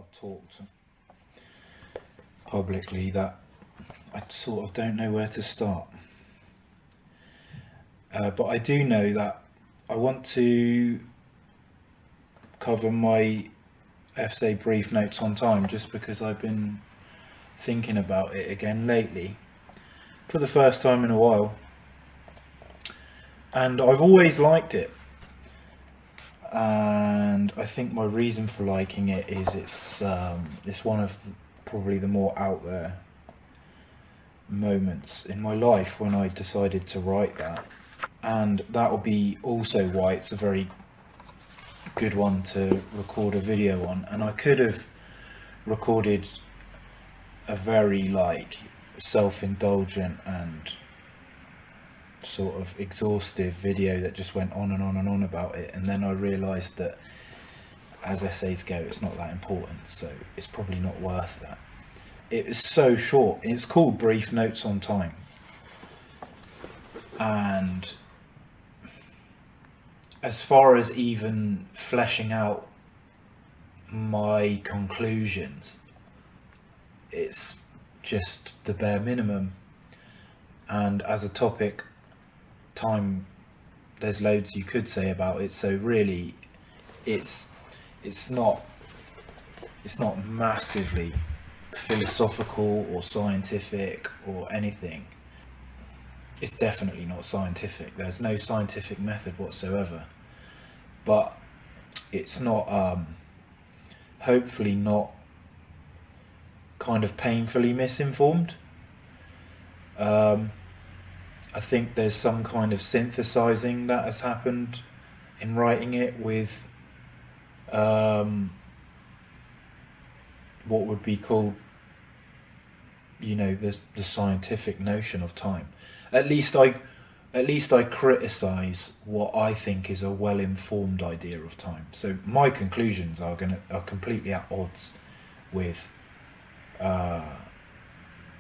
I've talked publicly that I sort of don't know where to start. But I do know that I want to cover my essay brief notes on time, just because I've been thinking about it again lately for the first time in a while, and I've always liked it. And I think my reason for liking it is it's one of probably the more out there moments in my life when I decided to write that, and that will be also why it's a very good one to record a video on. And I could have recorded a very self-indulgent and sort of exhaustive video that just went on and on and on about it, and then I realised that as essays go it's not that important, so it's probably not worth that. It is so short. It's called Brief Notes on Time, and as far as even fleshing out my conclusions, it's just the bare minimum. And as a topic, time, there's loads you could say about it, so really it's not massively philosophical or scientific or anything. It's definitely not scientific. There's no scientific method whatsoever, but it's not hopefully not kind of painfully misinformed. I think there's some kind of synthesizing that has happened in writing it with what would be called, the scientific notion of time. At least I criticize what I think is a well-informed idea of time. So my conclusions are completely at odds with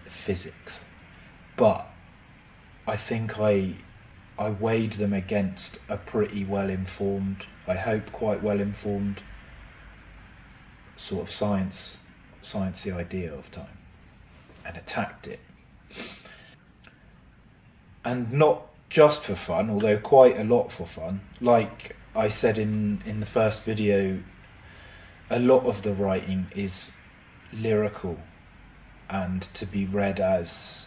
physics, but I think I weighed them against a pretty well-informed, I hope quite well-informed, sort of sciencey idea of time, and attacked it. And not just for fun, although quite a lot for fun. Like I said in the first video, a lot of the writing is lyrical and to be read as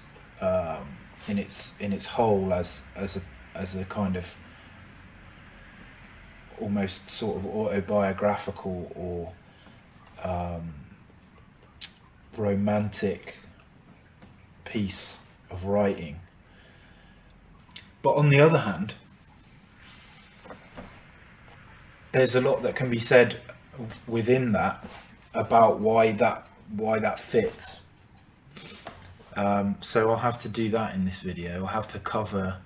in its whole as a kind of almost sort of autobiographical or romantic piece of writing. But on the other hand, there's a lot that can be said within that about why that fits. So I'll have to do that in this video. I'll have to cover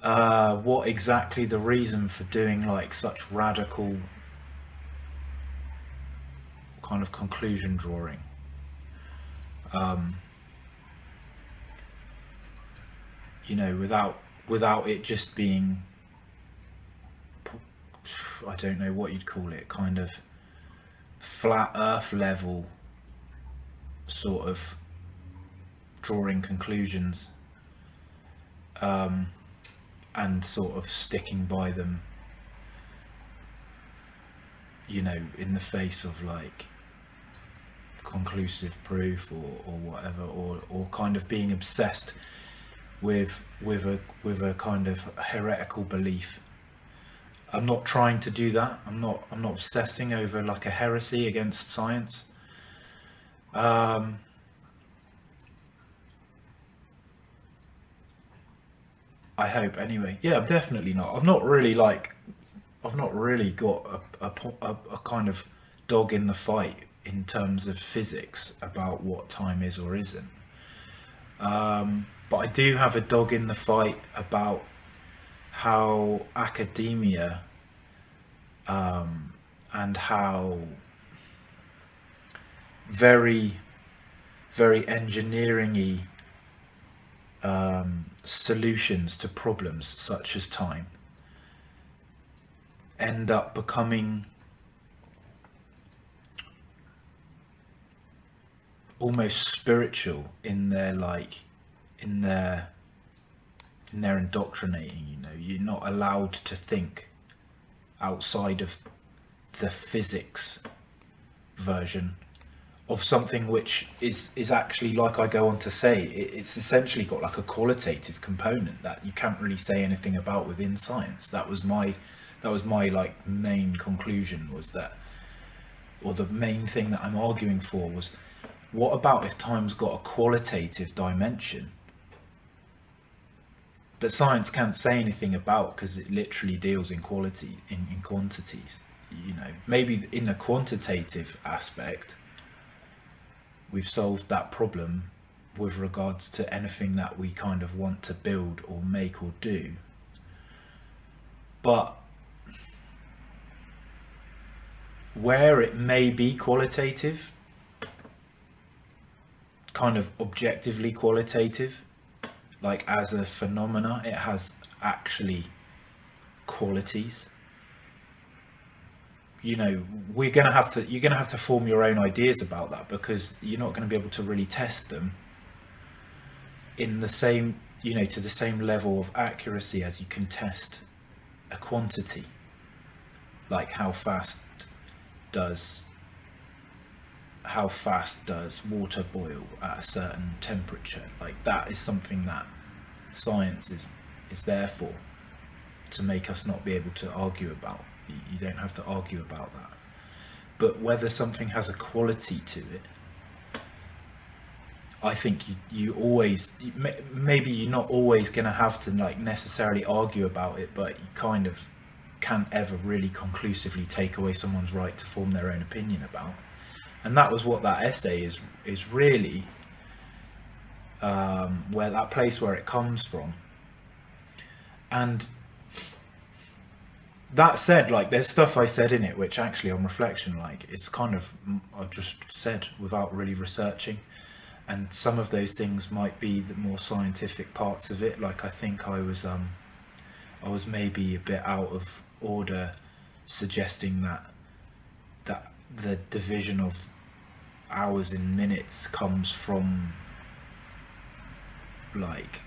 what exactly the reason for doing such radical kind of conclusion drawing. Without it just being, I don't know what you'd call it, kind of flat earth level sort of drawing conclusions, and sort of sticking by them, in the face of conclusive proof or whatever, or kind of being obsessed with a kind of heretical belief. I'm not trying to do that. I'm not obsessing over a heresy against science. I hope anyway. Yeah, I'm definitely not. I've not really got a kind of dog in the fight in terms of physics about what time is or isn't. But I do have a dog in the fight about how academia and how very, very engineering-y solutions to problems such as time end up becoming almost spiritual in their like in their in their indoctrinating. You know, you're not allowed to think outside of the physics version of something, which is actually, like I go on to say, it's essentially got like a qualitative component that you can't really say anything about within science. That was my like main conclusion, was that, or the main thing that I'm arguing for was, what about if time's got a qualitative dimension that science can't say anything about because it literally deals in quality, in quantities? You know, maybe in the quantitative aspect we've solved that problem with regards to anything that we kind of want to build or make or do. But where it may be qualitative, kind of objectively qualitative, like as a phenomena, it has actually qualities. You know, you're gonna have to form your own ideas about that, because you're not going to be able to really test them in the same, you know, to the same level of accuracy as you can test a quantity. Like how fast does water boil at a certain temperature? Like that is something that science is there for, to make us not be able to argue about. You don't have to argue about that. But whether something has a quality to it, I think you always, maybe you're not always going to have to like necessarily argue about it, but you kind of can't ever really conclusively take away someone's right to form their own opinion about. And that was what that essay is really, where that place where it comes from. And that said, like, there's stuff I said in it which actually on reflection, like, it's kind of, I've just said without really researching, and some of those things might be the more scientific parts of it. Like I think I was maybe a bit out of order suggesting that the division of hours in minutes comes from like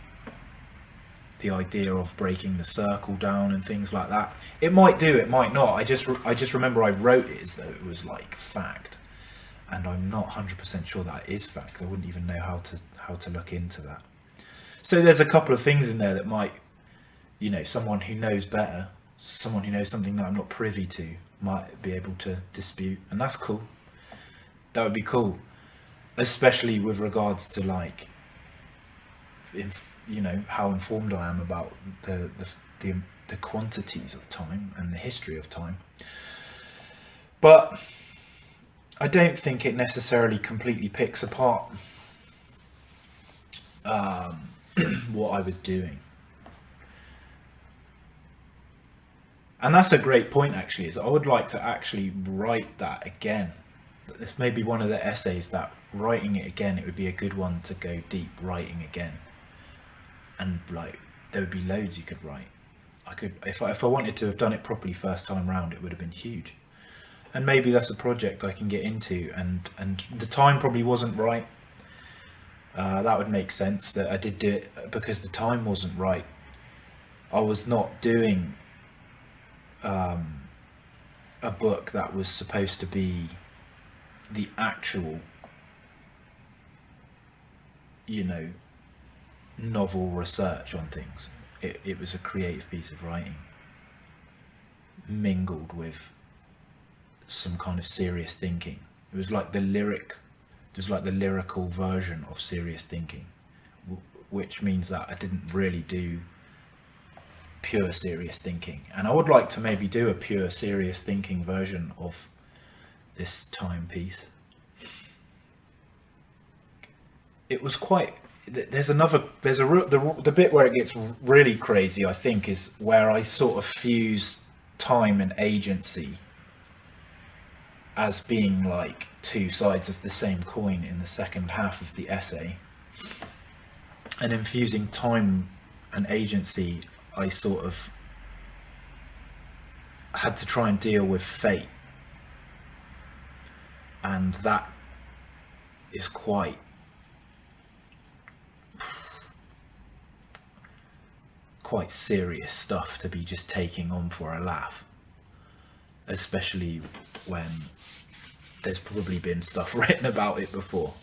the idea of breaking the circle down and things like that. It might do, it might not. I just remember I wrote it as though it was like fact, and I'm not 100% sure that is fact. I wouldn't even know how to look into that. So there's a couple of things in there that might, you know, someone who knows better, someone who knows something that I'm not privy to, might be able to dispute, and that's cool. That would be cool, especially with regards to like, you know, how informed I am about the quantities of time and the history of time. But I don't think it necessarily completely picks apart what I was doing. And that's a great point, actually, is I would like to actually write that again. This may be one of the essays that, writing it again, it would be a good one to go deep writing again. And like, there would be loads you could write. I could, if I wanted to have done it properly first time round, it would have been huge. And maybe that's a project I can get into, and the time probably wasn't right. That would make sense that I did do it because the time wasn't right. I was not doing a book that was supposed to be the actual, you know, novel research on things. It was a creative piece of writing mingled with some kind of serious thinking. It was like the lyrical version of serious thinking, which means that I didn't really do pure serious thinking. And I would like to maybe do a pure serious thinking version of this timepiece. It was quite, the bit where it gets really crazy, I think, is where I sort of fuse time and agency as being like two sides of the same coin in the second half of the essay. And infusing time and agency, I sort of had to try and deal with fate, and that is quite serious stuff to be just taking on for a laugh, especially when there's probably been stuff written about it before.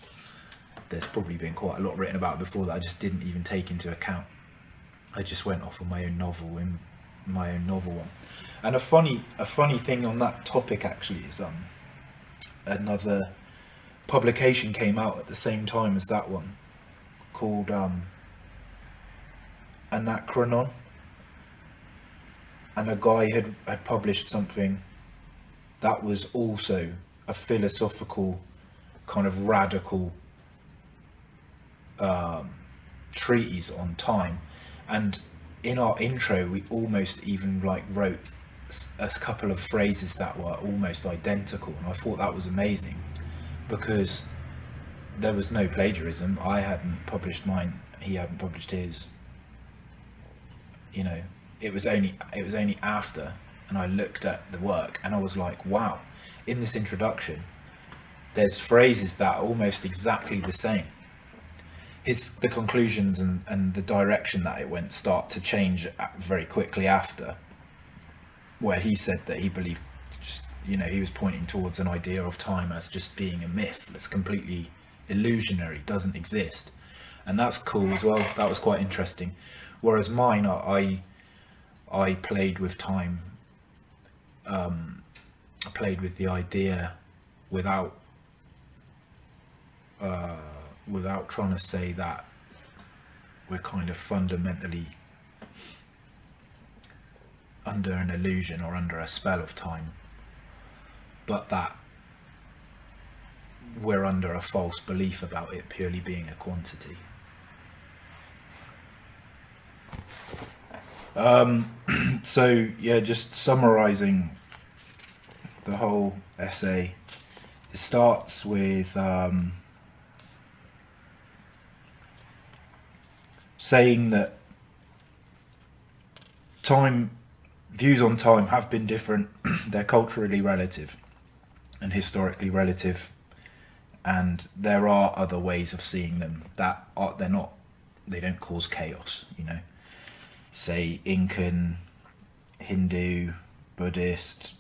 There's probably been quite a lot written about it before that I just didn't even take into account. I just went off on my own novel one. And a funny thing on that topic actually is another publication came out at the same time as that one called Anachronon, and a guy had published something that was also a philosophical kind of radical treatise on time. And in our intro we almost even like wrote a couple of phrases that were almost identical, and I thought that was amazing because there was no plagiarism. I hadn't published mine, he hadn't published his. You know, it was only after, and I looked at the work and I was like, wow, in this introduction there's phrases that are almost exactly the same. The conclusions and the direction that it went start to change very quickly after, where he said that he believed, just, you know, he was pointing towards an idea of time as just being a myth that's completely illusionary, doesn't exist. And that's cool as well. That was quite interesting. Whereas mine, I played with time. I played with the idea without trying to say that we're kind of fundamentally under an illusion or under a spell of time, but that we're under a false belief about it purely being a quantity. So yeah, just summarizing the whole essay, it starts with saying that views on time have been different. They're culturally relative and historically relative, and there are other ways of seeing them that they don't cause chaos, you know. Say Incan, Hindu, Buddhist,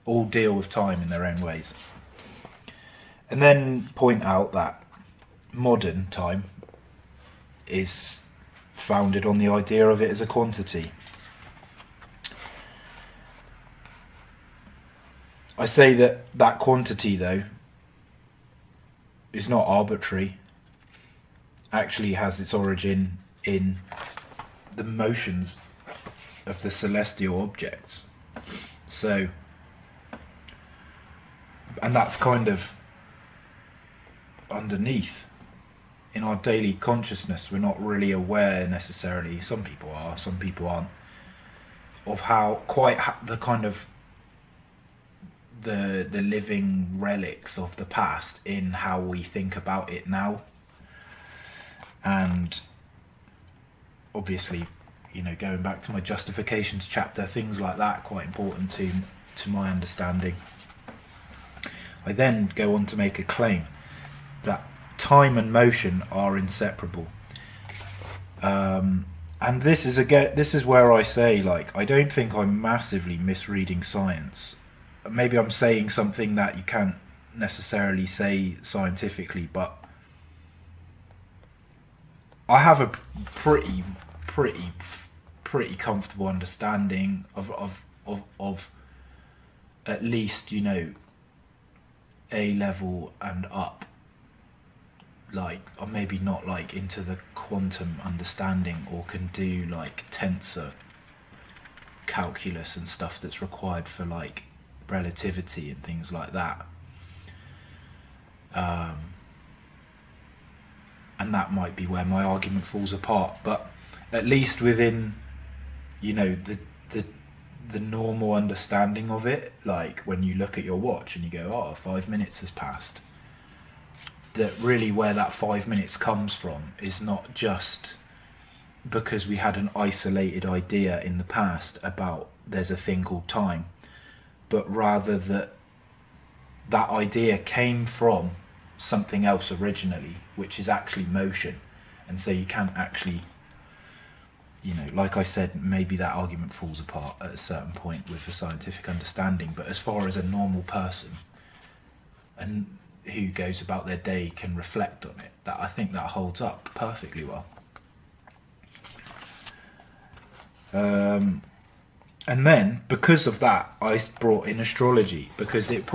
all deal with time in their own ways. And then point out that modern time is founded on the idea of it as a quantity. I say that quantity, though, is not arbitrary. Actually has its origin in the motions of the celestial objects. So, and that's kind of underneath in our daily consciousness. We're not really aware necessarily, some people are, some people aren't, of how the kind of the living relics of the past in how we think about it now. And obviously, you know, going back to my justifications chapter, things like that quite important to my understanding. I then go on to make a claim that time and motion are inseparable. And this is where I say, like, I don't think I'm massively misreading science. Maybe I'm saying something that you can't necessarily say scientifically, but I have a pretty comfortable understanding of at least, you know, A level and up. Like, or maybe not like into the quantum understanding, or can do like tensor calculus and stuff that's required for like relativity and things like that. And that might be where my argument falls apart, but at least within, you know, the normal understanding of it, like when you look at your watch and you go, oh, 5 minutes has passed, that really where that 5 minutes comes from is not just because we had an isolated idea in the past about there's a thing called time, but rather that idea came from something else originally, which is actually motion. And so you can't actually, like I said, maybe that argument falls apart at a certain point with the scientific understanding, but as far as a normal person and who goes about their day can reflect on it, that I think that holds up perfectly well. And then, because of that, I brought in astrology, because it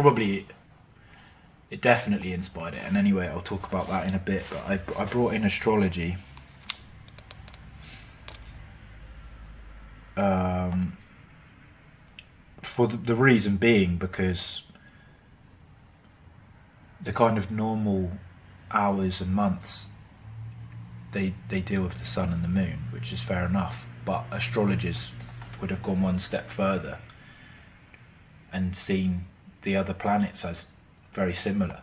definitely inspired it. And anyway, I'll talk about that in a bit, but I brought in astrology for the reason being because the kind of normal hours and months, they deal with the sun and the moon, which is fair enough, but astrologers would have gone one step further and seen the other planets as very similar.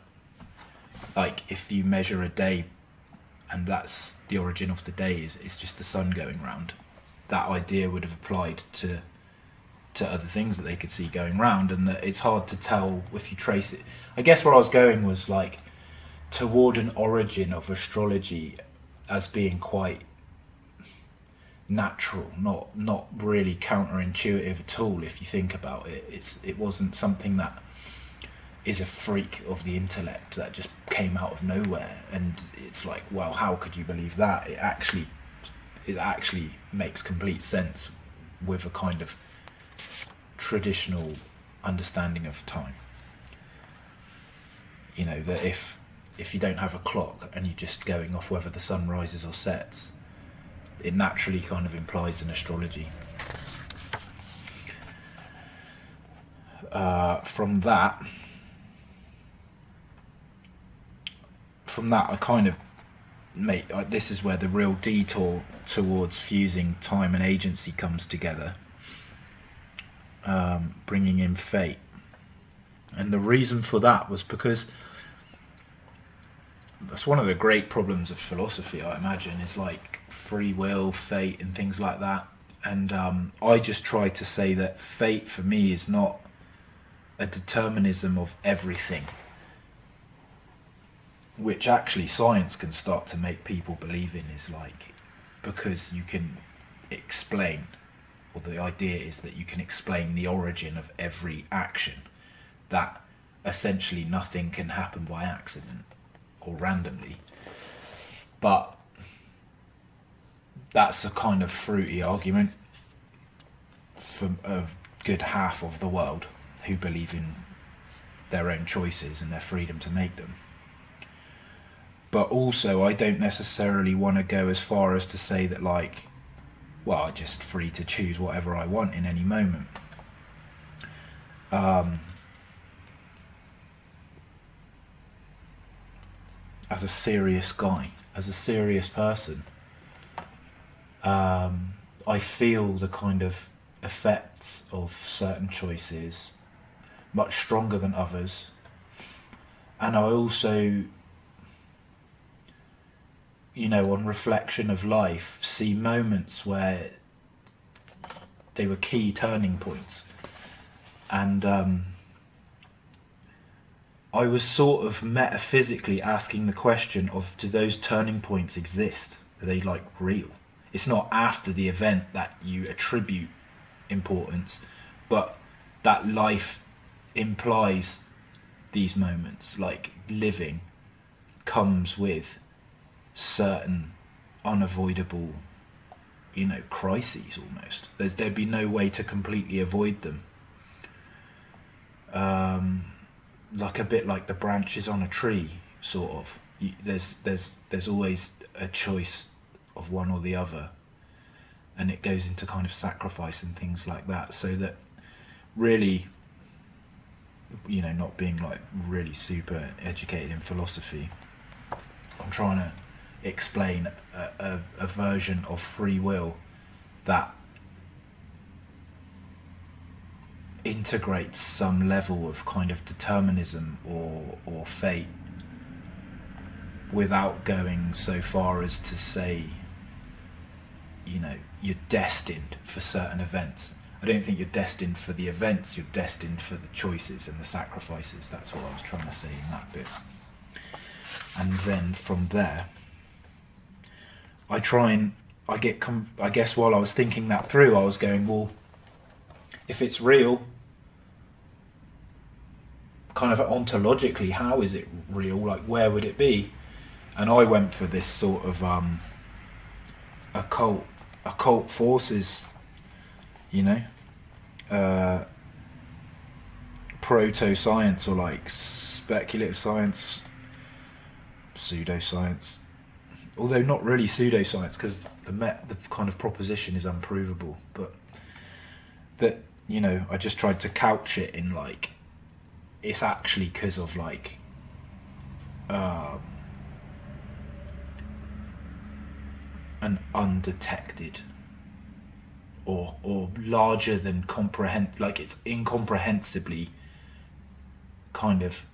Like if you measure a day and that's the origin of the day is just the sun going round, that idea would have applied to other things that they could see going round, and that it's hard to tell if you trace it. I guess where I was going was like toward an origin of astrology as being quite natural, not really counterintuitive at all. If you think about it, it wasn't something that is a freak of the intellect that just came out of nowhere, and it's like, well, how could you believe that? It actually makes complete sense with a kind of traditional understanding of time. That if you don't have a clock and you're just going off whether the sun rises or sets, it naturally kind of implies an astrology. From that I kind of this is where the real detour towards fusing time and agency comes together, bringing in fate. And the reason for that was because that's one of the great problems of philosophy, I imagine, is like free will, fate and things like that. And I just try to say that fate for me is not a determinism of everything, which actually science can start to make people believe in, is like, because you can explain, or the idea is that you can explain the origin of every action, that essentially nothing can happen by accident or randomly. But that's a kind of fruity argument for a good half of the world who believe in their own choices and their freedom to make them. But also, I don't necessarily want to go as far as to say that, like, well, I'm just free to choose whatever I want in any moment. As a serious guy, as a serious person, I feel the kind of effects of certain choices much stronger than others. And I also, on reflection of life, see moments where they were key turning points. And I was sort of metaphysically asking the question of, do those turning points exist? Are they like real? It's not after the event that you attribute importance, but that life implies these moments, like living comes with certain unavoidable, crises almost. There'd be no way to completely avoid them. Like a bit like the branches on a tree, sort of. There's always a choice of one or the other, and it goes into kind of sacrifice and things like that. So that really, not being like really super educated in philosophy, I'm trying to explain a version of free will that integrates some level of kind of determinism or fate, without going so far as to say, you're destined for certain events. I don't think you're destined for the events, you're destined for the choices and the sacrifices. That's what I was trying to say in that bit. And then from there, I guess while I was thinking that through, I was going, well, if it's real, kind of ontologically, how is it real? Like, where would it be? And I went for this sort of occult forces, you know, proto-science, or like speculative science, pseudoscience. Although not really pseudoscience, because the kind of proposition is unprovable. But that, you know, I just tried to couch it in like, it's actually because of like an undetected or larger than like it's incomprehensibly kind of,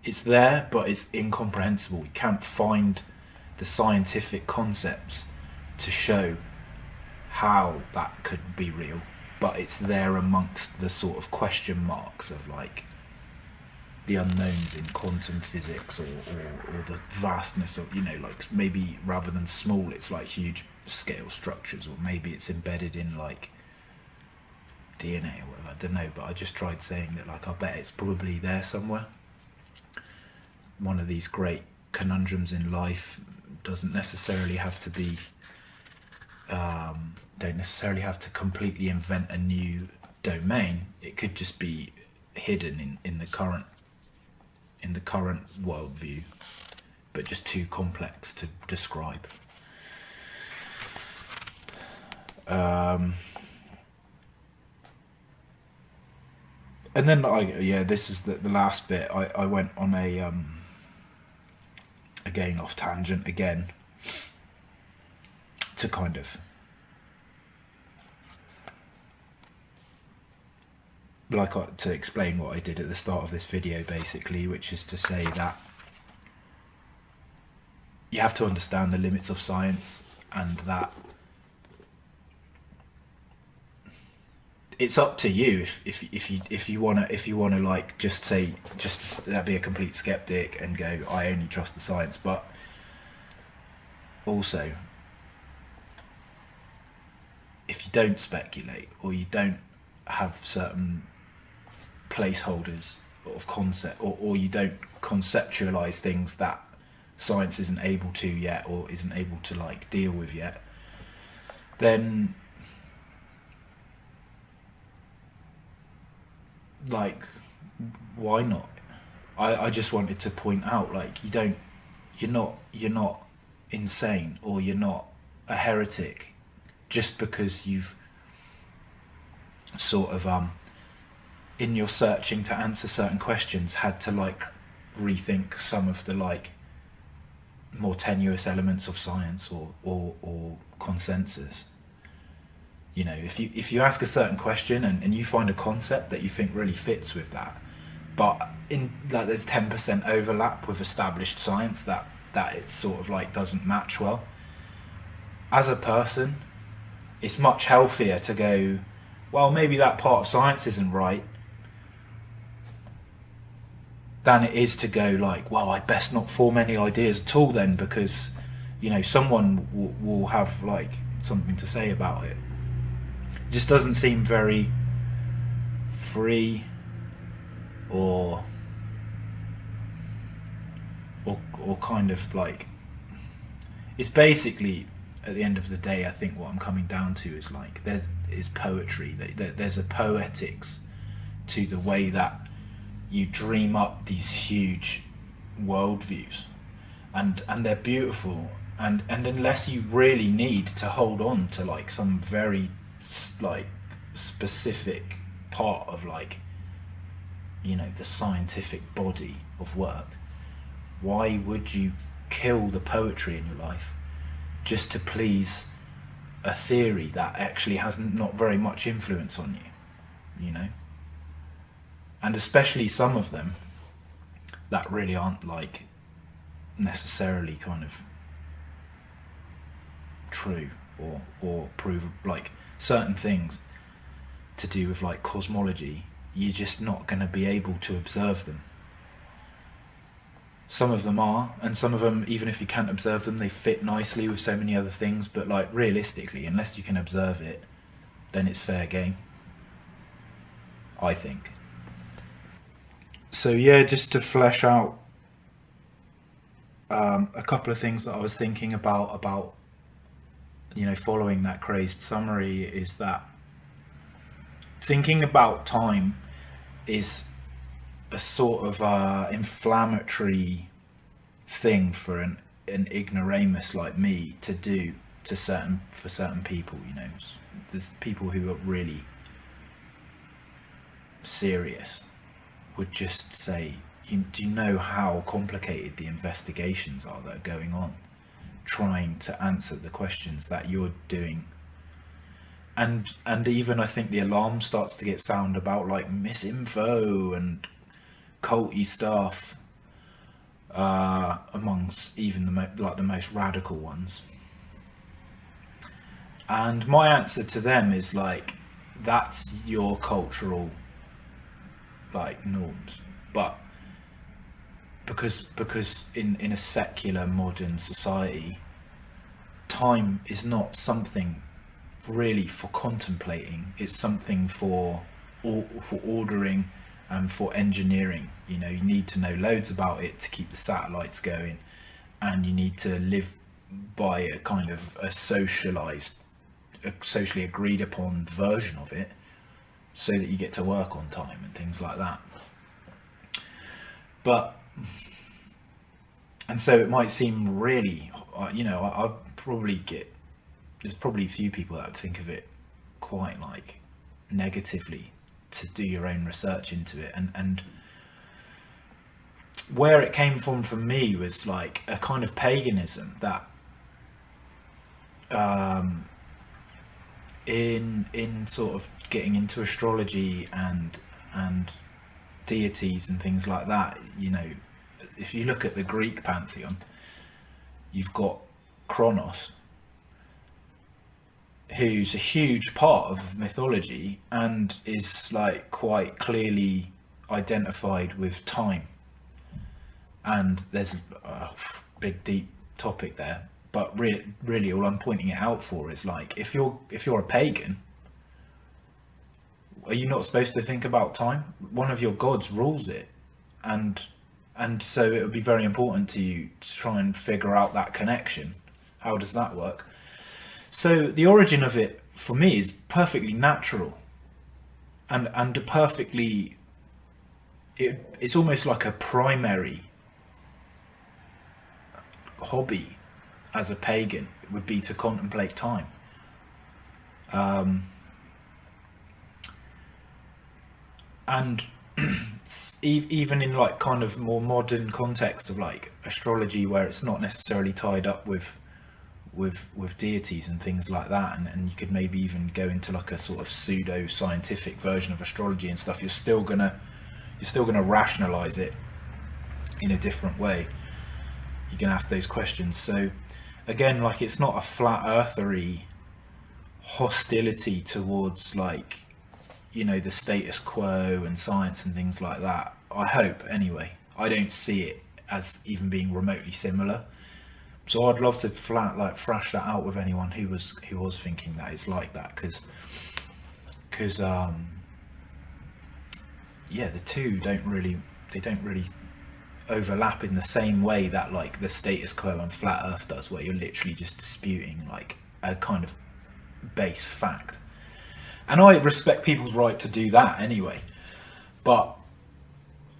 it's there but it's incomprehensible. We can't find the scientific concepts to show how that could be real, but it's there amongst the sort of question marks of like the unknowns in quantum physics, or the vastness of, you know, like maybe rather than small, it's like huge scale structures, or maybe it's embedded in like DNA or whatever, I don't know. But I just tried saying that, like, I bet it's probably there somewhere. One of these great conundrums in life doesn't necessarily have to be don't necessarily have to completely invent a new domain. It could just be hidden in the current worldview, but just too complex to describe. And then this is the last bit. I went on a again off tangent again to kind of to explain what I did at the start of this video, basically, which is to say that you have to understand the limits of science, and that it's up to you if you want to like just be a complete skeptic and go, I only trust the science. But also, if you don't speculate, or you don't have certain placeholders of concept, or you don't conceptualize things that science isn't able to yet, or isn't able to like deal with yet, then like, why not? I just wanted to point out, like, you're not insane, or you're not a heretic just because you've sort of in your searching to answer certain questions had to like rethink some of the like more tenuous elements of science, or consensus. You know, if you ask a certain question and you find a concept that you think really fits with that, but in like there's 10% overlap with established science that it sort of like doesn't match well, as a person, it's much healthier to go, well, maybe that part of science isn't right, than it is to go like, well, I best not form any ideas at all then, because, you know, someone will have like something to say about it. It just doesn't seem very free, or kind of like, it's basically, at the end of the day, I think what I'm coming down to is like, is poetry. There's a poetics to the way that you dream up these huge worldviews, and they're beautiful, and unless you really need to hold on to like some very like specific part of like, you know, the scientific body of work, why would you kill the poetry in your life just to please a theory that actually has not very much influence on you, you know? And especially some of them that really aren't like necessarily kind of true, or prove, like certain things to do with like cosmology, you're just not going to be able to observe them. Some of them are, and some of them, even if you can't observe them, they fit nicely with so many other things. But like realistically, unless you can observe it, then it's fair game, I think. So yeah, just to flesh out a couple of things that I was thinking about following that crazed summary, is that thinking about time is a sort of inflammatory thing for an ignoramus like me to do for certain people. There's people who are really serious would just say, do you know how complicated the investigations are that are going on, trying to answer the questions that you're doing? And even I think the alarm starts to get sound about like misinfo and culty stuff, amongst even the most radical ones. And my answer to them is like, that's your cultural like norms, but because in a secular modern society, time is not something really for contemplating. It's something for ordering and for engineering. You need to know loads about it to keep the satellites going, and you need to live by a kind of a socially agreed upon version of it, so that you get to work on time and things like that. And so it might seem really, I probably get, there's probably a few people that would think of it quite like negatively, to do your own research into it. And where it came from for me was like a kind of paganism that in sort of getting into astrology and deities and things like that. If you look at the Greek pantheon, you've got Kronos, who's a huge part of mythology and is like quite clearly identified with time. And there's a big deep topic there, but really all I'm pointing it out for is like, if you're a pagan, are you not supposed to think about time? One of your gods rules it, and so it would be very important to you to try and figure out that connection. How does that work? So the origin of it for me is perfectly natural, and perfectly, it's almost like a primary hobby as a pagan would be to contemplate time. And even in like kind of more modern context of like astrology, where it's not necessarily tied up with deities and things like that, and you could maybe even go into like a sort of pseudo scientific version of astrology and stuff, you're still gonna rationalize it in a different way. You can ask those questions. So again, like, it's not a flat earthery hostility towards like the status quo and science and things like that. I hope, anyway. I don't see it as even being remotely similar. So I'd love to thrash that out with anyone who was thinking that it's like that, because the two don't really overlap in the same way that like the status quo and flat earth does, where you're literally just disputing like a kind of base fact. And I respect people's right to do that anyway, but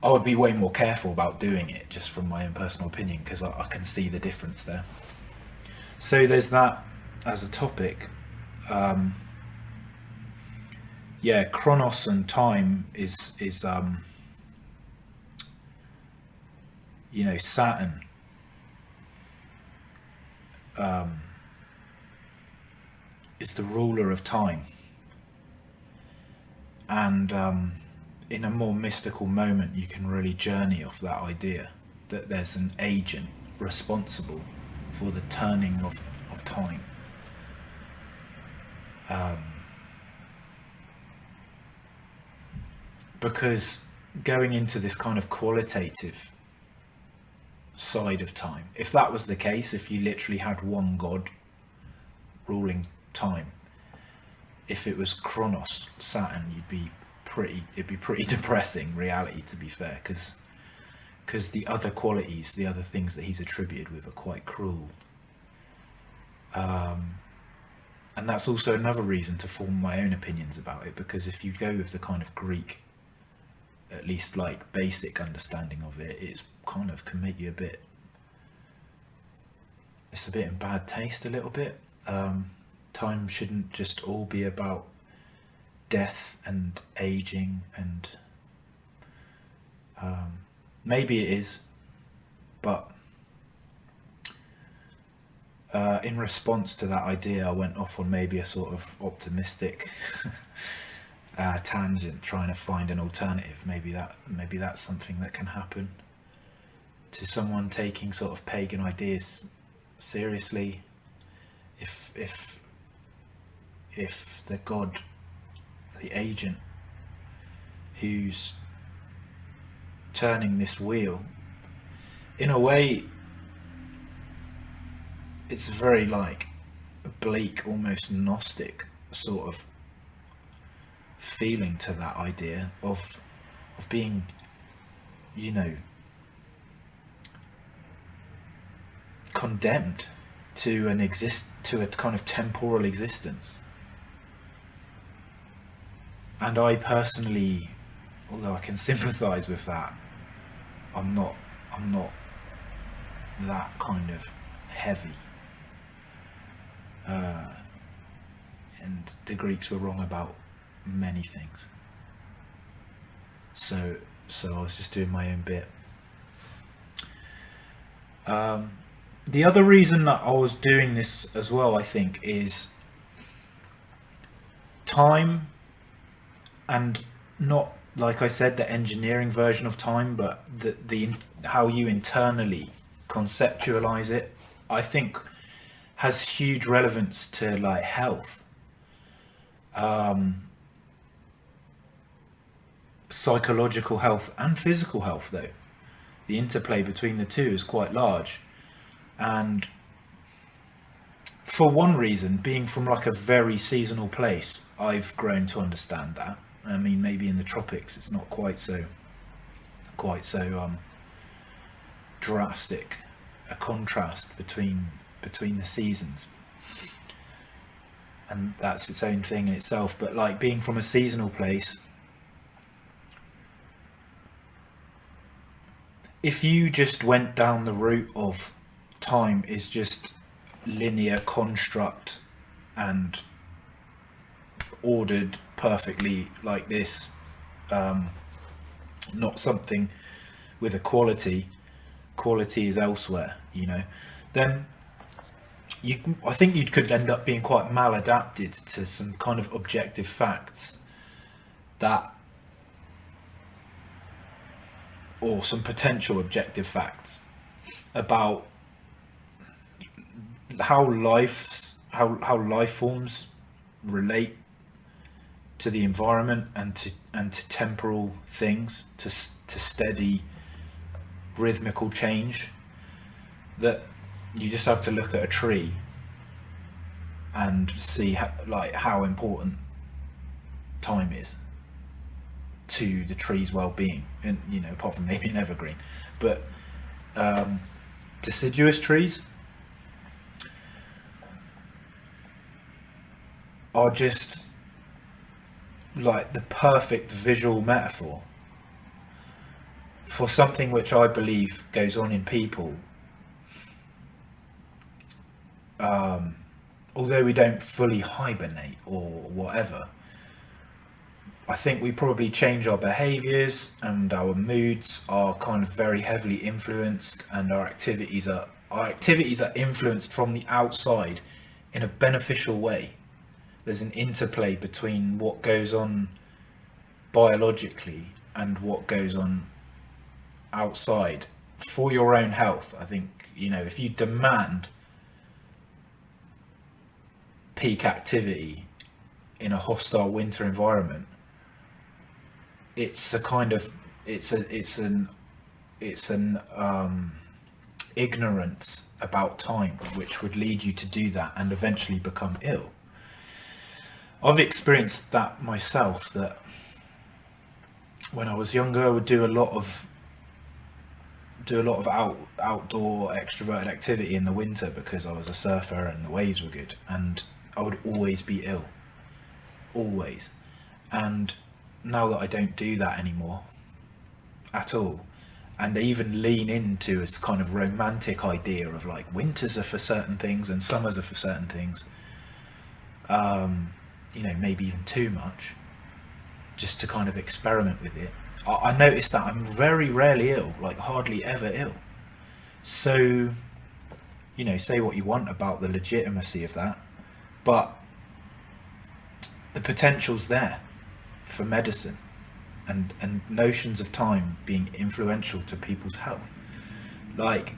I would be way more careful about doing it, just from my own personal opinion, because I can see the difference there. So there's that as a topic. Chronos and time is Saturn. Is the ruler of time. And in a more mystical moment, you can really journey off that idea that there's an agent responsible for the turning of time. Because going into this kind of qualitative side of time. If that was the case, if you literally had one god ruling time, if it was Chronos, Saturn, it'd be pretty depressing reality, to be fair, because the other qualities, the other things that he's attributed with, are quite cruel. And that's also another reason to form my own opinions about it, because if you go with the kind of Greek, at least like basic understanding of it, it's kind of can make you it's a bit in bad taste a little bit. Time shouldn't just all be about death and aging, and maybe it is, but in response to that idea, I went off on maybe a sort of optimistic tangent, trying to find an alternative. Maybe that's something that can happen to someone taking sort of pagan ideas seriously. If the god, the agent who's turning this wheel, in a way, it's a very like bleak, almost Gnostic sort of feeling to that idea of being, you know, condemned to a kind of temporal existence. And I personally, although I can sympathize with that, I'm not that kind of heavy. And the Greeks were wrong about many things. So I was just doing my own bit. The other reason that I was doing this as well, I think, is time, and not, like I said, the engineering version of time, but the how you internally conceptualize it, I think has huge relevance to like health. Psychological health and physical health, though. The interplay between the two is quite large. And for one reason, being from like a very seasonal place, I've grown to understand that. I mean, maybe in the tropics it's not quite so drastic a contrast between the seasons, and that's its own thing in itself. But like being from a seasonal place, if you just went down the route of time is just linear construct and ordered perfectly like this, not something with a quality is elsewhere, you know, then I think you could end up being quite maladapted to some kind of objective facts or some potential objective facts about how life forms relate to the environment and to temporal things, to steady rhythmical change, that you just have to look at a tree and see how important time is to the tree's well-being, and you know, apart from maybe an evergreen. But deciduous trees are just like the perfect visual metaphor for something which I believe goes on in people, although we don't fully hibernate or whatever. I think we probably change our behaviors, and our moods are kind of very heavily influenced, and our activities are influenced from the outside in a beneficial way. There's an interplay between what goes on biologically and what goes on outside for your own health. I think, you know, if you demand peak activity in a hostile winter environment, it's an ignorance about time which would lead you to do that and eventually become ill. I've experienced that myself, that when I was younger I would do a lot of outdoor extroverted activity in the winter because I was a surfer and the waves were good, and I would always be ill, always. And now that I don't do that anymore at all, and even lean into this kind of romantic idea of like winters are for certain things and summers are for certain things, maybe even too much, just to kind of experiment with it, I noticed that I'm very rarely ill, like hardly ever ill. So, say what you want about the legitimacy of that, but the potential's there for medicine and notions of time being influential to people's health. Like,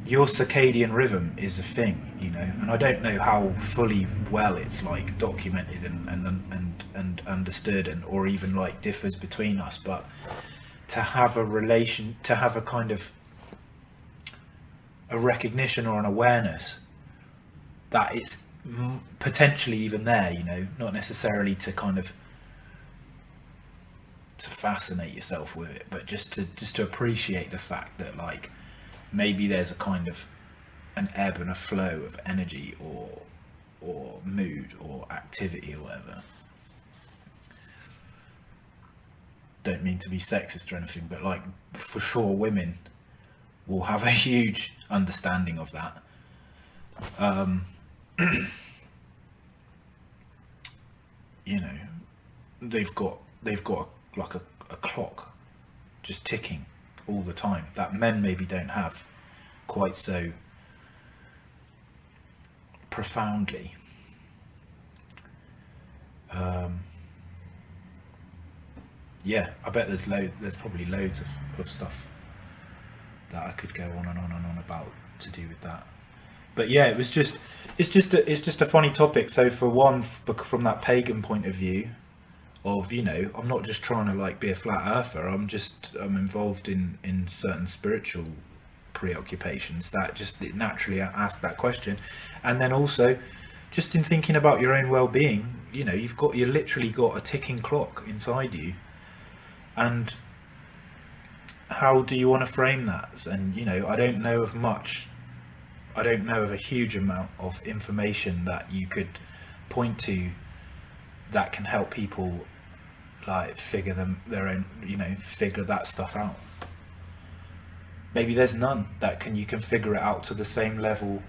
your circadian rhythm is a thing, and I don't know how fully well it's like documented and understood, or even like differs between us, but to have a kind of a recognition or an awareness that it's potentially even there, not necessarily to kind of to fascinate yourself with it, but just to appreciate the fact that like maybe there's a kind of an ebb and a flow of energy or mood or activity or whatever. Don't mean to be sexist or anything, but like for sure women will have a huge understanding of that. They've got like a clock just ticking all the time that men maybe don't have quite so profoundly. I bet there's probably loads of stuff that I could go on and on and on about to do with that. But yeah, it's just a funny topic. So for one, from that pagan point of view of, I'm not just trying to like be a flat earther, I'm involved in certain spiritual preoccupations that just naturally ask that question. And then also just in thinking about your own well-being, you literally got a ticking clock inside you, and how do you want to frame that? And I don't know of a huge amount of information that you could point to that can help people like figure that stuff out. Maybe there's none that you can figure it out to the same level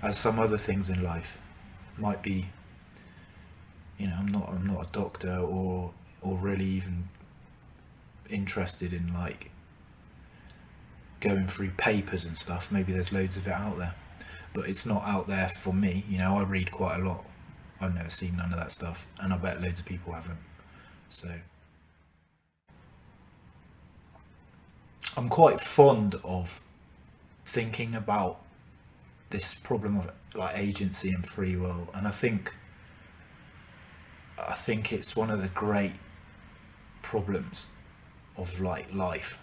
as some other things in life. Might be, I'm not a doctor or really even interested in like going through papers and stuff. Maybe there's loads of it out there, but it's not out there for me. I read quite a lot. I've never seen none of that stuff, and I bet loads of people haven't. So I'm quite fond of thinking about this problem of like agency and free will, and I think it's one of the great problems of like life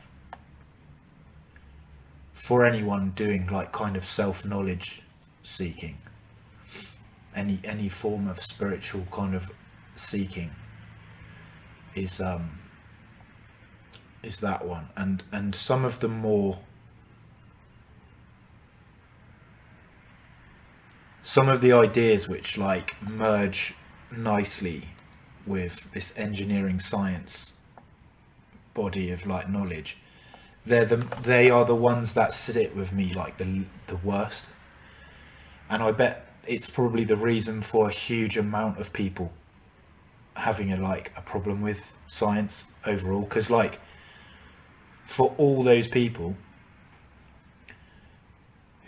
for anyone doing like kind of self-knowledge seeking, any form of spiritual kind of seeking is that one. And some of the more, some of the ideas which like merge nicely with this engineering science body of like knowledge, they are the ones that sit with me like the worst. And I bet it's probably the reason for a huge amount of people having a problem with science overall, because like for all those people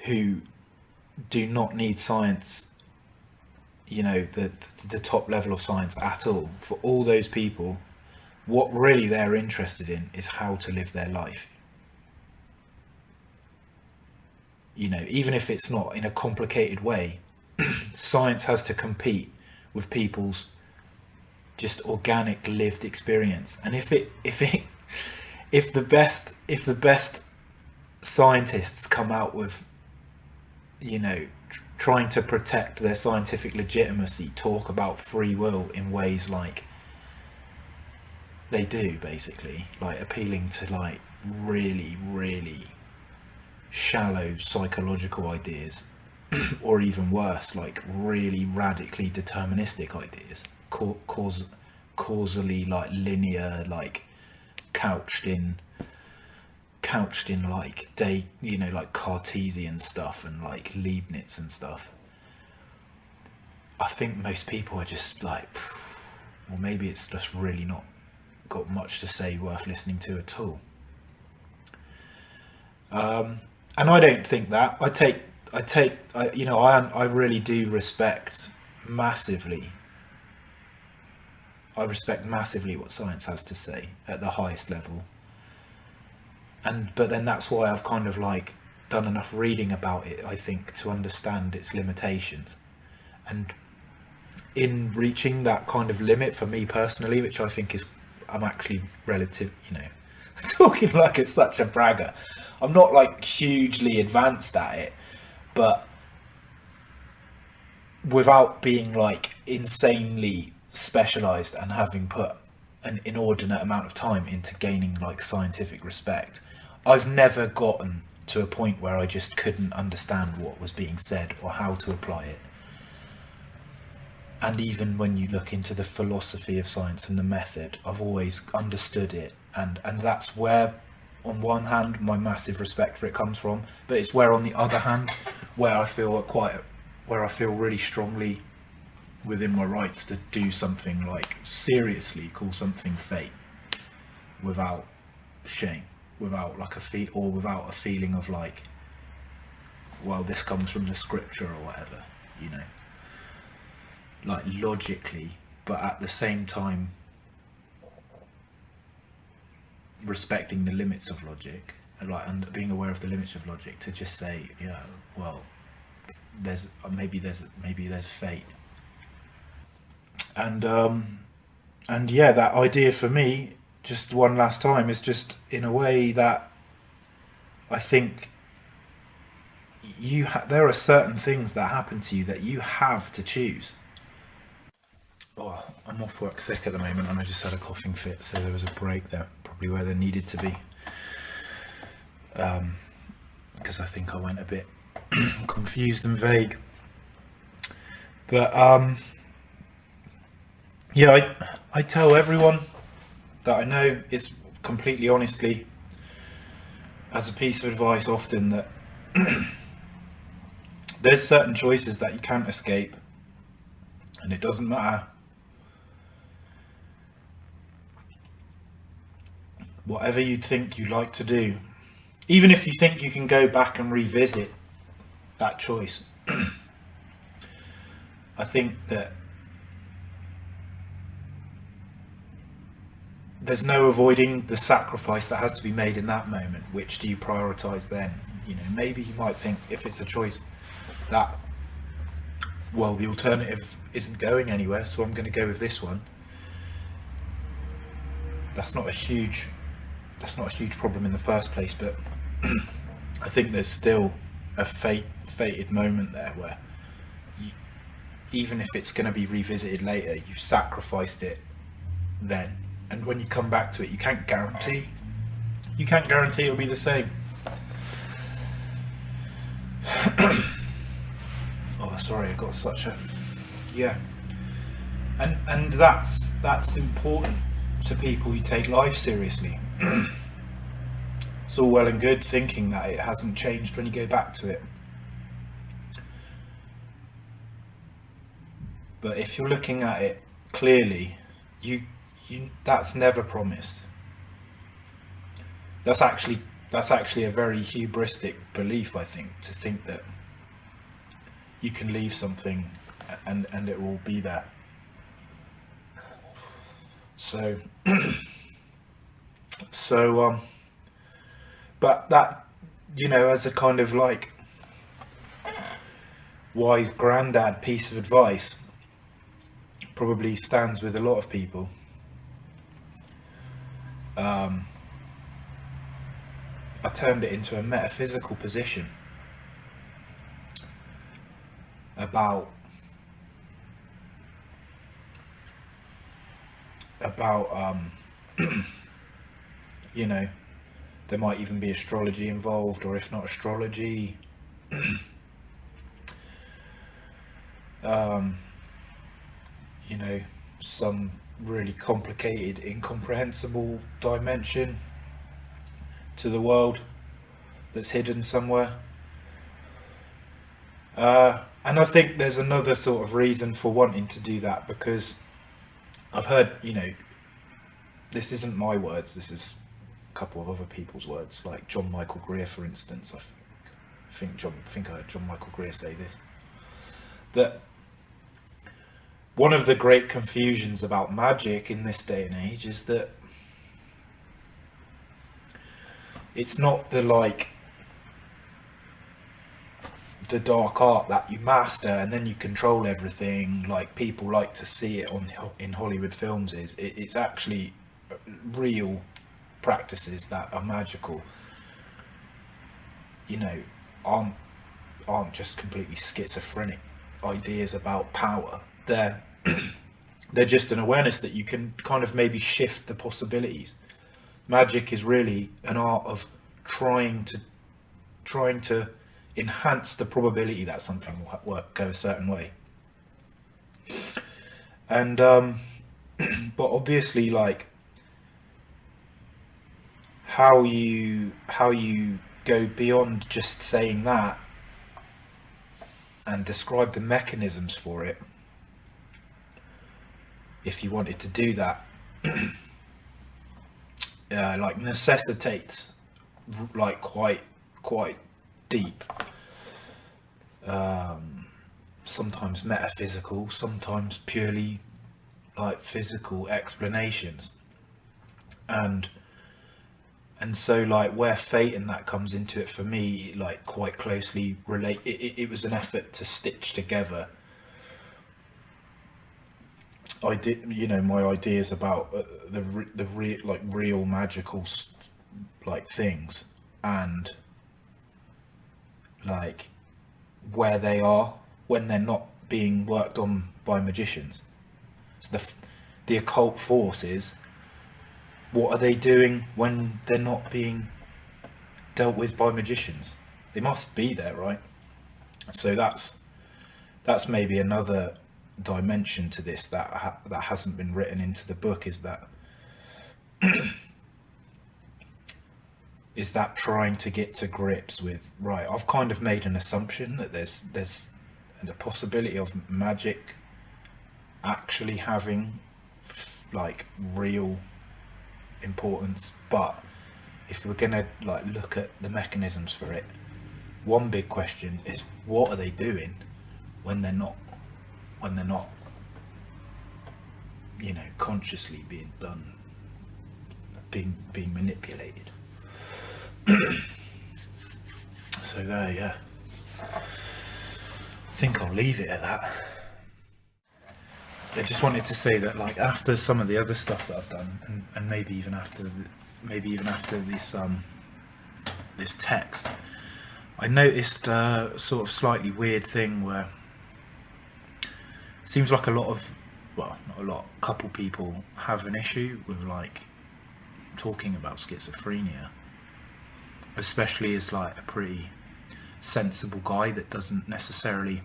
who do not need science, the top level of science at all, for all those people, what really they're interested in is how to live their life. Even if it's not in a complicated way, science has to compete with people's just organic lived experience. And if the best scientists come out with, you know, trying to protect their scientific legitimacy, talk about free will in ways like they do, basically, like appealing to like really, really shallow psychological ideas, or even worse, like really radically deterministic ideas, causally like linear, like couched in like like Cartesian stuff and like Leibniz and stuff. I think most people are just like, well, maybe it's just really not got much to say worth listening to at all. And I don't think that. I really do respect massively. I respect massively what science has to say at the highest level. But then that's why I've kind of like done enough reading about it, I think, to understand its limitations. And in reaching that kind of limit for me personally, which I think is, I'm actually relative, talking like it's such a bragger. I'm not like hugely advanced at it, but without being like insanely specialized and having put an inordinate amount of time into gaining like scientific respect, I've never gotten to a point where I just couldn't understand what was being said or how to apply it. And even when you look into the philosophy of science and the method, I've always understood it, and that's where, on one hand, my massive respect for it comes from, but it's where, on the other hand, where I feel really strongly within my rights to do something like seriously call something fate, without shame, without like without a feeling of like, well, this comes from the scripture or whatever, like logically, but at the same time respecting the limits of logic, and being aware of the limits of logic, to just say, yeah, well, there's maybe fate. And yeah, that idea for me, just one last time, is just in a way that I think there are certain things that happen to you that you have to choose. Oh, I'm off work sick at the moment, and I just had a coughing fit, so there was a break there, probably where there needed to be, because I think I went a bit confused and vague. But yeah, I tell everyone that I know, it's completely honestly, as a piece of advice often, that there's certain choices that you can't escape, and it doesn't matter whatever you think you like to do, even if you think you can go back and revisit that choice. I think that there's no avoiding the sacrifice that has to be made in that moment. Which do you prioritize then? Maybe you might think, if it's a choice that, well, the alternative isn't going anywhere, so I'm going to go with this one. That's not a huge problem in the first place, but I think there's still a fated moment there where even if it's going to be revisited later, you've sacrificed it then, and when you come back to it, you can't guarantee it'll be the same. Oh, sorry, I got such a and that's important to people who take life seriously. It's all well and good thinking that it hasn't changed when you go back to it, but if you're looking at it clearly, that's never promised. That's actually a very hubristic belief, I think, to think that you can leave something and it will be there. So but that, as a kind of like wise granddad piece of advice, probably stands with a lot of people. I turned it into a metaphysical position about you know, there might even be astrology involved, or if not astrology, you know, some really complicated, incomprehensible dimension to the world that's hidden somewhere. And I think there's another sort of reason for wanting to do that, because I've heard, you know, this isn't my words, this is a couple of other people's words, like John Michael Greer, for instance. I think I heard John Michael Greer say this, that one of the great confusions about magic in this day and age is that it's not the dark art that you master and then you control everything like people like to see it in Hollywood films. It's actually real practices that are magical, you know, aren't just completely schizophrenic ideas about power. They're just an awareness that you can kind of maybe shift the possibilities. Magic is really an art of trying to enhance the probability that something will go a certain way. And but obviously, like, how you go beyond just saying that and describe the mechanisms for it, if you wanted to do that, like necessitates like quite deep, sometimes metaphysical, sometimes purely like physical explanations. And so, like, where fate and that comes into it for me, like, quite closely relate. It was an effort to stitch together my ideas about the real magical like things, and like where they are when they're not being worked on by magicians. So the occult forces, what are they doing when they're not being dealt with by magicians? They must be there, right? So that's maybe another dimension to this that hasn't been written into the book, is that trying to get to grips with, right, I've kind of made an assumption that there's the possibility of magic actually having like real importance, but if we're gonna like look at the mechanisms for it, one big question is, what are they doing when they're not you know, consciously being done, being manipulated. So there, yeah, I think I'll leave it at that. I just wanted to say that, like, after some of the other stuff that I've done, and maybe even after this this text, I noticed a sort of slightly weird thing where it seems like not a lot, a couple people have an issue with like talking about schizophrenia, especially as like a pretty sensible guy that doesn't necessarily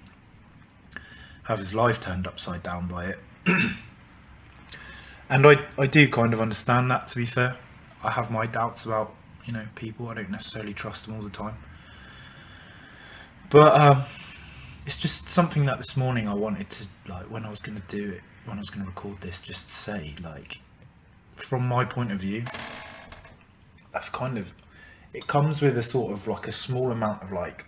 have his life turned upside down by it. And I do kind of understand that, to be fair. I have my doubts about, you know, people. I don't necessarily trust them all the time. But it's just something that this morning I wanted to, like, when I was going to record this, just say, like, from my point of view, that's kind of, it comes with a sort of like a small amount of, like,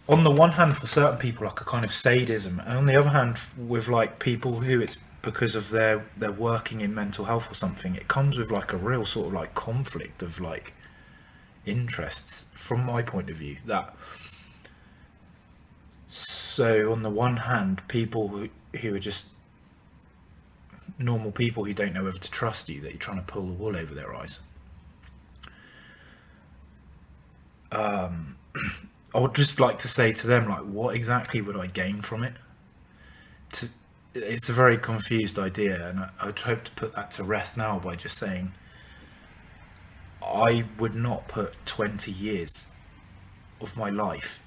on the one hand for certain people, like a kind of sadism, and on the other hand with like people who it's because of their working in mental health or something, it comes with like a real sort of like conflict of like interests from my point of view. That, so on the one hand, people who are just normal people who don't know whether to trust you, that you're trying to pull the wool over their eyes. I would just like to say to them, like, what exactly would I gain from it? It's a very confused idea, and I would hope to put that to rest now by just saying I would not put 20 years of my life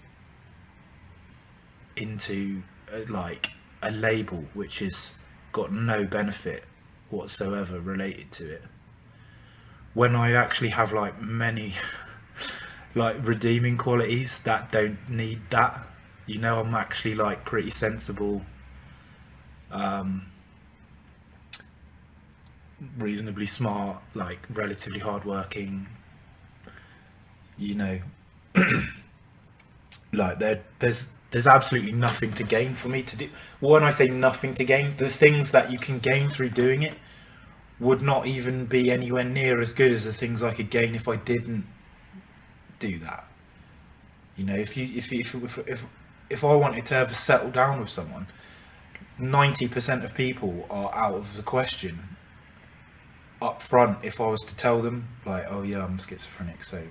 into like a label which has got no benefit whatsoever related to it, when I actually have like many like redeeming qualities that don't need that. You know, I'm actually like pretty sensible, reasonably smart, like relatively hardworking. You know, like there's absolutely nothing to gain for me to do. When I say nothing to gain, the things that you can gain through doing it would not even be anywhere near as good as the things I could gain if I didn't do that. You know, if I wanted to ever settle down with someone, 90% of people are out of the question up front. If I was to tell them like, oh yeah, I'm schizophrenic, so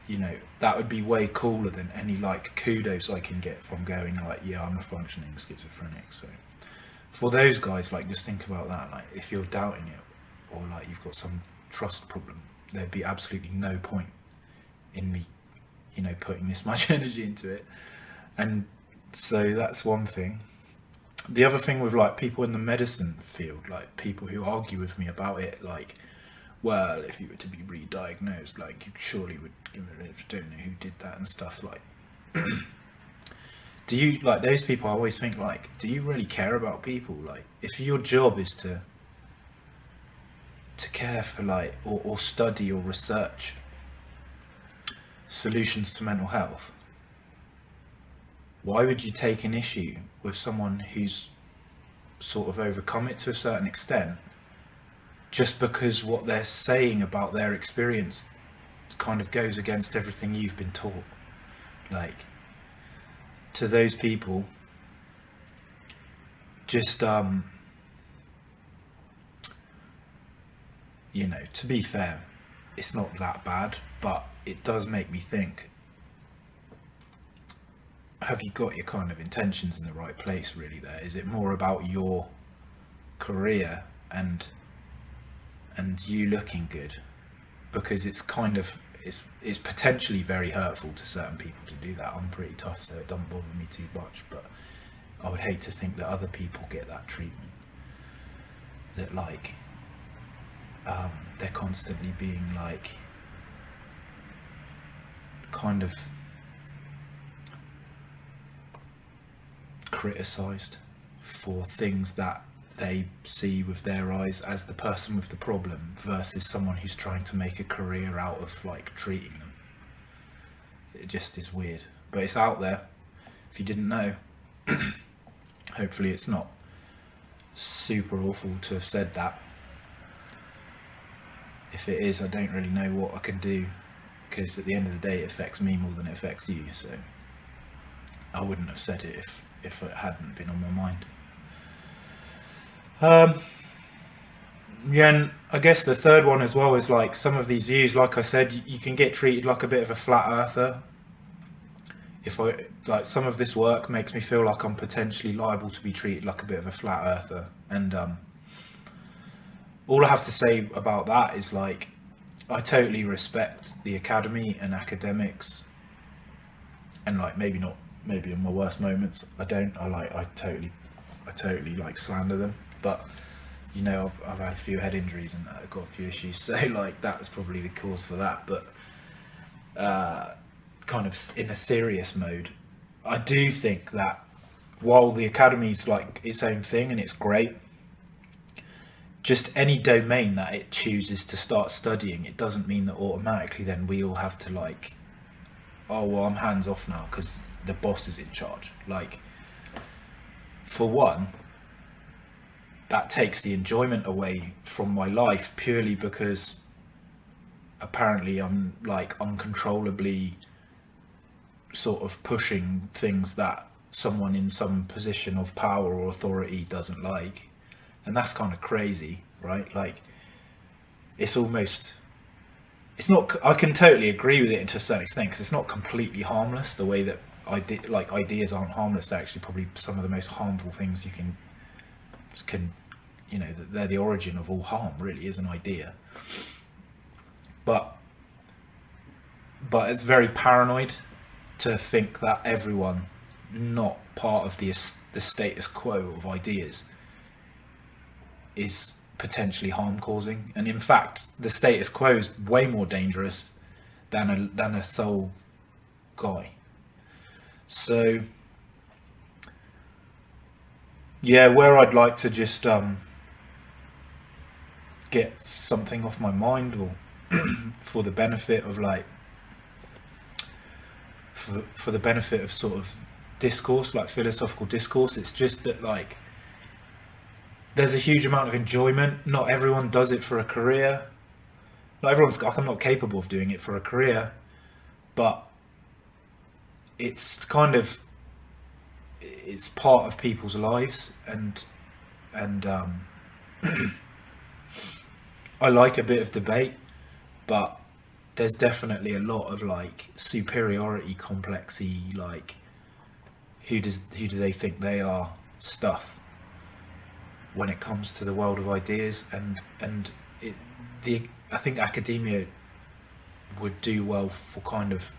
you know, that would be way cooler than any like kudos I can get from going like, yeah, I'm a functioning schizophrenic. So for those guys, like, just think about that. Like, if you're doubting it, or like you've got some trust problem, there'd be absolutely no point in me, you know, putting this much energy into it. And so that's one thing. The other thing with like people in the medicine field, like people who argue with me about it, like, well, if you were to be re-diagnosed, like, you surely would, you don't know who did that and stuff. Like, do you, like, those people, I always think, like, do you really care about people? Like, if your job is to care for, like, or study or research solutions to mental health, why would you take an issue with someone who's sort of overcome it to a certain extent, just because what they're saying about their experience kind of goes against everything you've been taught? Like, to those people, just you know, to be fair, it's not that bad, but it does make me think, have you got your kind of intentions in the right place really there? Is it more about your career and you looking good? Because it's kind of, it's potentially very hurtful to certain people to do that. I'm pretty tough, so it doesn't bother me too much, but I would hate to think that other people get that treatment, that like they're constantly being like kind of criticized for things that they see with their eyes as the person with the problem, versus someone who's trying to make a career out of like treating them. It just is weird, but it's out there if you didn't know. Hopefully it's not super awful to have said that. If it is, I don't really know what I can do, because at the end of the day it affects me more than it affects you, so I wouldn't have said it if it hadn't been on my mind. Yeah, and I guess the third one as well is like some of these views, like I said, you can get treated like a bit of a flat earther. If I, like, some of this work makes me feel like I'm potentially liable to be treated like a bit of a flat earther, and all I have to say about that is like, I totally respect the academy and academics, and like maybe in my worst moments I don't. I totally like slander them, but you know, I've had a few head injuries and I've got a few issues, so like that's probably the cause for that. But kind of in a serious mode, I do think that while the academy's like its own thing and it's great, just any domain that it chooses to start studying, it doesn't mean that automatically then we all have to like, oh well, I'm hands off now because the boss is in charge. Like, for one, that takes the enjoyment away from my life, purely because apparently I'm like uncontrollably sort of pushing things that someone in some position of power or authority doesn't like, and that's kind of crazy, right? Like, it's almost it's not. I can totally agree with it to a certain extent because it's not completely harmless. The way that ideas aren't harmless, they're actually probably some of the most harmful things you can they're the origin of all harm. Really, is an idea. But it's very paranoid to think that everyone not part of the status quo of ideas is potentially harm causing, and in fact the status quo is way more dangerous than a sole guy. So yeah, where I'd like to just get something off my mind, or for the benefit of for the benefit of sort of discourse, like philosophical discourse, it's just that there's a huge amount of enjoyment. Not everyone does it for a career. Not everyone's. I'm not capable of doing it for a career, but it's it's part of people's lives, and I like a bit of debate, but there's definitely a lot of superiority complexy, who do they think they are stuff when it comes to the world of ideas, and I think academia would do well for kind of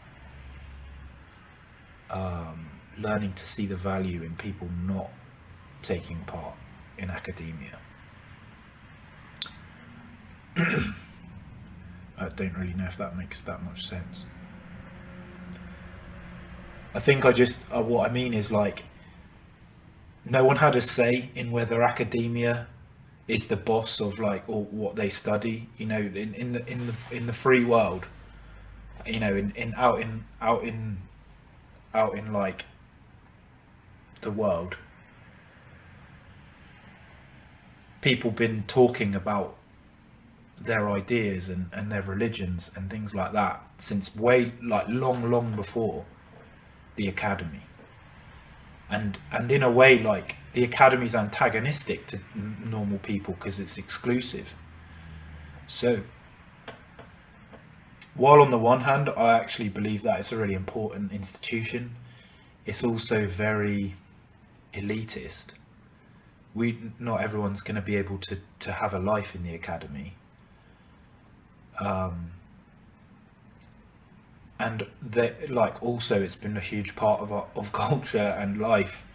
learning to see the value in people not taking part in academia. I don't really know if that makes that much sense. I think what I mean is no one had a say in whether academia is the boss of or what they study. In the free world, out in the world, people been talking about their ideas and their religions and things like that since way long before the academy. And in a way, the academy's antagonistic to normal people because it's exclusive. So while on the one hand I actually believe that it's a really important institution, it's also very elitist. Not everyone's going to be able to have a life in the academy. And also it's been a huge part of culture and life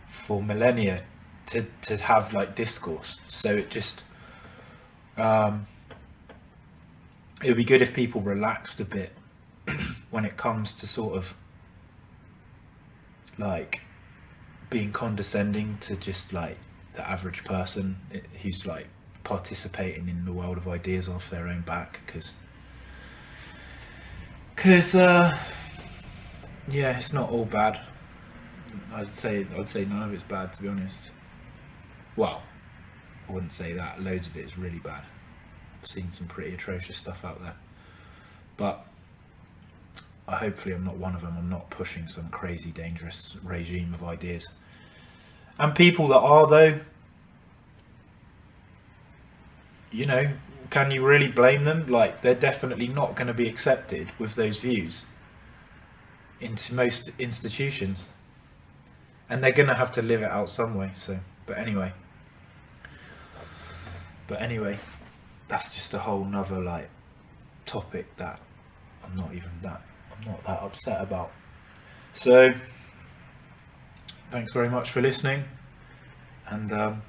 for millennia to have discourse. So it just it would be good if people relaxed a bit when it comes to sort of being condescending to just the average person who's participating in the world of ideas off their own back, because yeah, it's not all bad. I'd say none of it's bad, to be honest. Well, I wouldn't say that. Loads of it is really bad. I've seen some pretty atrocious stuff out there, but hopefully I'm not one of them. I'm not pushing some crazy dangerous regime of ideas. And people that are, though, can you really blame them? They're definitely not going to be accepted with those views into most institutions, and they're going to have to live it out some way. So, but anyway, that's just a whole nother topic that I'm not that upset about. So thanks very much for listening, and